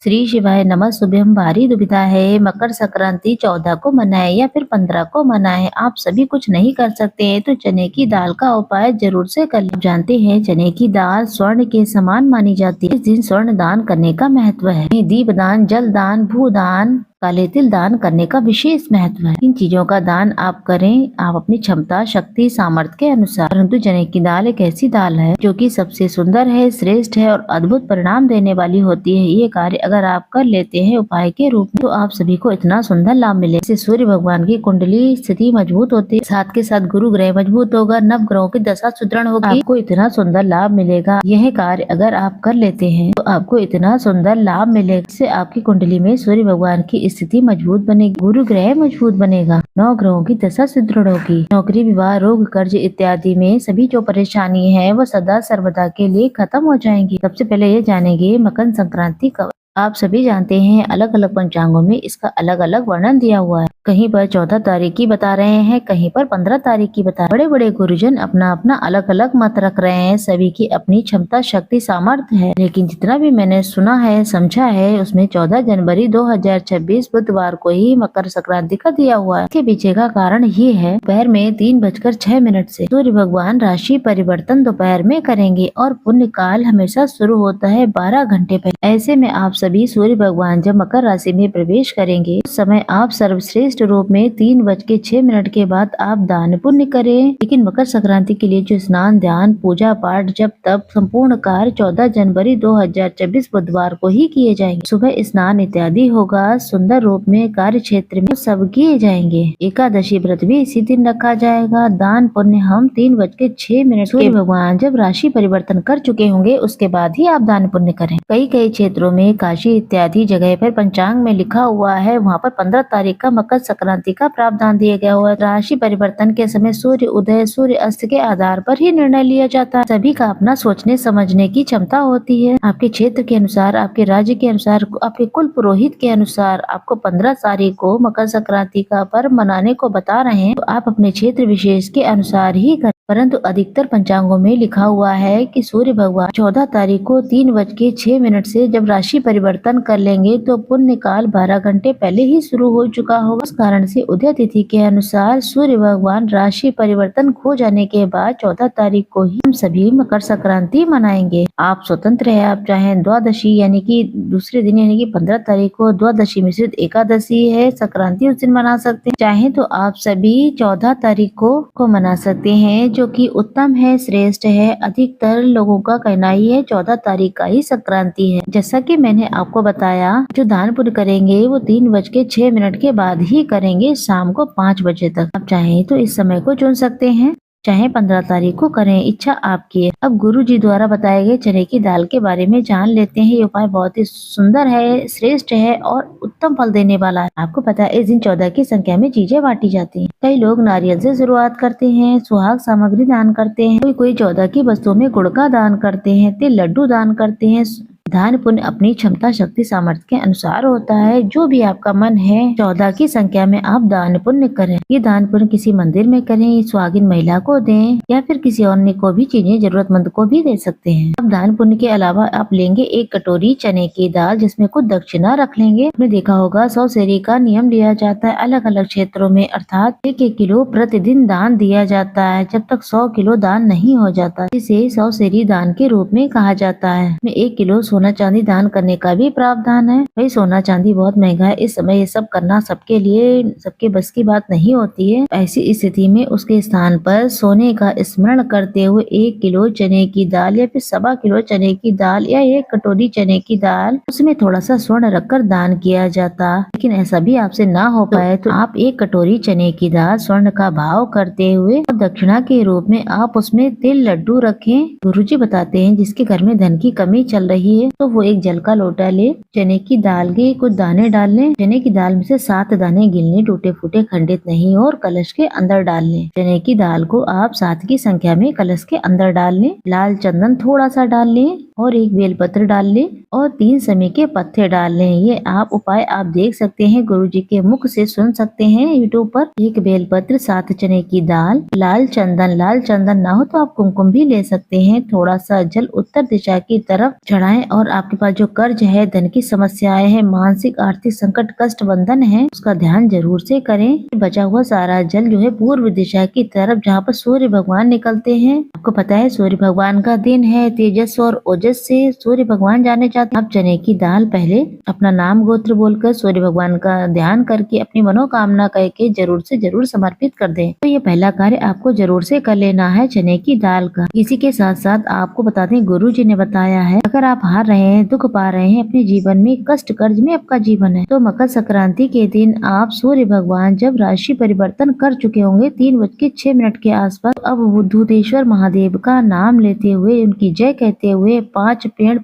श्री शिवाय नमः। शुभम भारी दुविधा है, मकर संक्रांति 14 को मनाए या फिर 15 को मनाए। आप सभी कुछ नहीं कर सकते हैं तो चने की दाल का उपाय जरूर से कर लें। जानते हैं चने की दाल स्वर्ण के समान मानी जाती है। इस दिन स्वर्ण दान करने का महत्व है। दीप दान, जल दान, भू दान, काले तिल दान करने का विशेष महत्व है। इन चीजों का दान आप करें, आप अपनी क्षमता, शक्ति, सामर्थ्य के अनुसार। परंतु चने की दाल एक ऐसी दाल है जो कि सबसे सुंदर है, श्रेष्ठ है और अद्भुत परिणाम देने वाली होती है। ये कार्य अगर आप कर लेते हैं उपाय के रूप में तो आप सभी को इतना सुंदर लाभ मिले। इससे सूर्य भगवान की कुंडली स्थिति मजबूत होती है, साथ के साथ गुरु ग्रह मजबूत होगा, नव ग्रहों की दशा सुदृढ़ होगी, आपको इतना सुंदर लाभ मिलेगा। यह कार्य अगर आप कर लेते हैं तो आपको इतना सुंदर लाभ मिलेगा। इससे आपकी कुंडली में सूर्य भगवान की स्थिति मजबूत बनेगी, गुरु ग्रह मजबूत बनेगा, 9 ग्रहों की दशा सुदृढ़ होगी। नौकरी, विवाह, रोग, कर्ज इत्यादि में सभी जो परेशानी है वो सदा सर्वदा के लिए खत्म हो जाएंगी। सबसे पहले ये जानेंगे मकर संक्रांति कब। आप सभी जानते हैं अलग अलग पंचांगों में इसका अलग अलग वर्णन दिया हुआ है। कहीं पर 14 तारीख की बता रहे हैं, कहीं पर 15 तारीख की बता। बड़े बड़े गुरुजन अपना अपना अलग अलग मत रख रहे हैं। सभी की अपनी क्षमता, शक्ति, सामर्थ्य है, लेकिन जितना भी मैंने सुना है, समझा है, उसमें 14 जनवरी 2026 बुधवार को ही मकर संक्रांति का दिया हुआ है। इसके पीछे का कारण ये है, दोपहर में 3:06 से सूर्य भगवान राशि परिवर्तन दोपहर में करेंगे और पुण्य काल हमेशा शुरू होता है 12 घंटे पहले। ऐसे में आप सभी सूर्य भगवान जब मकर राशि में प्रवेश करेंगे उस समय आप सर्वश्रेष्ठ रूप में 3:06 के बाद आप दान पुण्य करें। लेकिन मकर संक्रांति के लिए जो स्नान, ध्यान, पूजा पाठ, जब तब संपूर्ण कार्य 14 जनवरी 2026 बुधवार को ही किए जाएंगे। सुबह स्नान इत्यादि होगा, सुंदर रूप में कार्य क्षेत्र में सब किए जाएंगे। एकादशी व्रत भी इसी दिन रखा जाएगा। दान पुण्य हम 3:06 सूर्य भगवान जब राशि परिवर्तन कर चुके होंगे उसके बाद ही आप दान पुण्य करें। कई क्षेत्रों में काशी इत्यादि जगह पर पंचांग में लिखा हुआ है, वहाँ पर 15 तारीख का मकर संक्रांति का प्रावधान दिया गया हुआ है। राशि परिवर्तन के समय सूर्य उदय, सूर्य अस्त के आधार पर ही निर्णय लिया जाता है। सभी का अपना सोचने समझने की क्षमता होती है। आपके क्षेत्र के अनुसार, आपके राज्य के अनुसार, आपके कुल पुरोहित के अनुसार आपको 15 तारीख को मकर संक्रांति का पर्व मनाने को बता रहे हैं तो आप अपने क्षेत्र विशेष के अनुसार ही करें। परंतु अधिकतर पंचांगों में लिखा हुआ है कि सूर्य भगवान 14 तारीख को 3:06 से जब राशि परिवर्तन कर लेंगे तो पुण्य काल 12 घंटे पहले ही शुरू हो चुका होगा। उस कारण से उदय तिथि के अनुसार सूर्य भगवान राशि परिवर्तन हो जाने के बाद 14 तारीख को ही हम सभी मकर संक्रांति मनाएंगे। आप स्वतंत्र है, आप चाहे द्वादशी यानी कि दूसरे दिन यानी कि 15 तारीख को द्वादशी मिश्रित एकादशी है, संक्रांति उस दिन मना सकते हैं। चाहे तो आप सभी 14 तारीख को मना सकते हैं, जो कि उत्तम है, श्रेष्ठ है। अधिकतर लोगों का कहना ही है 14 तारीख का ही संक्रांति है। जैसा कि मैंने आपको बताया, जो दान पुण्य करेंगे वो 3:06 के बाद ही करेंगे, शाम को 5 बजे तक। आप चाहें तो इस समय को चुन सकते हैं, चाहे 15 तारीख को करें, इच्छा आपकी है। अब गुरु जी द्वारा बताए गए चने की दाल के बारे में जान लेते हैं। ये उपाय बहुत ही सुंदर है, श्रेष्ठ है और उत्तम फल देने वाला है। आपको पता है इस दिन 14 की संख्या में चीजें बांटी जाती हैं। कई लोग नारियल से शुरुआत करते हैं, सुहाग सामग्री दान करते हैं, कोई 14 की वस्तुओं में गुड़ का दान करते हैं, तिल लड्डू दान करते हैं। दान पुण्य अपनी क्षमता, शक्ति, सामर्थ्य के अनुसार होता है। जो भी आपका मन है 14 की संख्या में आप दान पुण्य करें। ये दान पुण्य किसी मंदिर में करें, सुहागिन महिला को दें या फिर किसी अन्य को भी चीजें जरूरतमंद को भी दे सकते हैं। अब दान पुण्य के अलावा आप लेंगे 1 कटोरी चने की दाल, जिसमें कुछ दक्षिणा रख लेंगे। आपने देखा होगा 100 सेरी का नियम लिया जाता है अलग अलग क्षेत्रों में, अर्थात 1 किलो प्रतिदिन दान दिया जाता है जब तक 100 किलो दान नहीं हो जाता। इसे 100 सेरी दान के रूप में कहा जाता है। 1 किलो सोना चांदी दान करने का भी प्रावधान है। भाई सोना चांदी बहुत महंगा है, इस समय ये सब करना सबके लिए, सबके बस की बात नहीं होती है। ऐसी स्थिति में उसके स्थान पर सोने का स्मरण करते हुए 1 किलो चने की दाल या फिर 1.25 किलो चने की दाल या 1 कटोरी चने की दाल, उसमें थोड़ा सा स्वर्ण रखकर दान किया जाता। लेकिन ऐसा भी आपसे ना हो पाए तो आप 1 कटोरी चने की दाल स्वर्ण का भाव करते हुए दक्षिणा के रूप में आप उसमें तिल लड्डू रखें। गुरुजी बताते हैं जिसके घर में धन की कमी चल रही है तो वो एक जल का लोटा ले, चने की दाल के कुछ दाने डाल लें। चने की दाल में से 7 दाने गिनने, टूटे फूटे खंडित नहीं, और कलश के अंदर डाल लें। चने की दाल को आप 7 की संख्या में कलश के अंदर डाल लें। लाल चंदन थोड़ा सा डाल लें। और एक बेलपत्र डाल लें और 3 समी के पत्ते डाल लें। ये आप उपाय आप देख सकते हैं, गुरुजी के मुख से सुन सकते हैं यूट्यूब पर। एक बेलपत्र, 7 चने की दाल, लाल चंदन ना हो तो आप कुमकुम भी ले सकते हैं। थोड़ा सा जल उत्तर दिशा की तरफ चढ़ाएं और आपके पास जो कर्ज है, धन की समस्याएं हैं, मानसिक आर्थिक संकट, कष्ट बंधन है, उसका ध्यान जरूर से करें। बचा हुआ सारा जल जो है पूर्व दिशा की तरफ, जहाँ पर सूर्य भगवान निकलते हैं। आपको पता है सूर्य भगवान का दिन है, तेजस और ओजस से सूर्य भगवान जाने जाते हैं। आप चने की दाल पहले अपना नाम गोत्र बोलकर सूर्य भगवान का ध्यान करके अपनी मनोकामना कह के जरूर से जरूर समर्पित कर दें। तो ये पहला कार्य आपको जरूर से कर लेना है चने की दाल का। इसी के साथ साथ आपको बता दें, गुरु जी ने बताया है, अगर आप हार रहे हैं, दुख पा रहे हैं अपने जीवन में, कष्ट कर्ज में आपका जीवन है, तो मकर संक्रांति के दिन आप सूर्य भगवान जब राशि परिवर्तन कर चुके होंगे 3:06 के आसपास, अब बुद्धेश्वर महादेव का नाम लेते हुए, उनकी जय कहते हुए 5 पेड़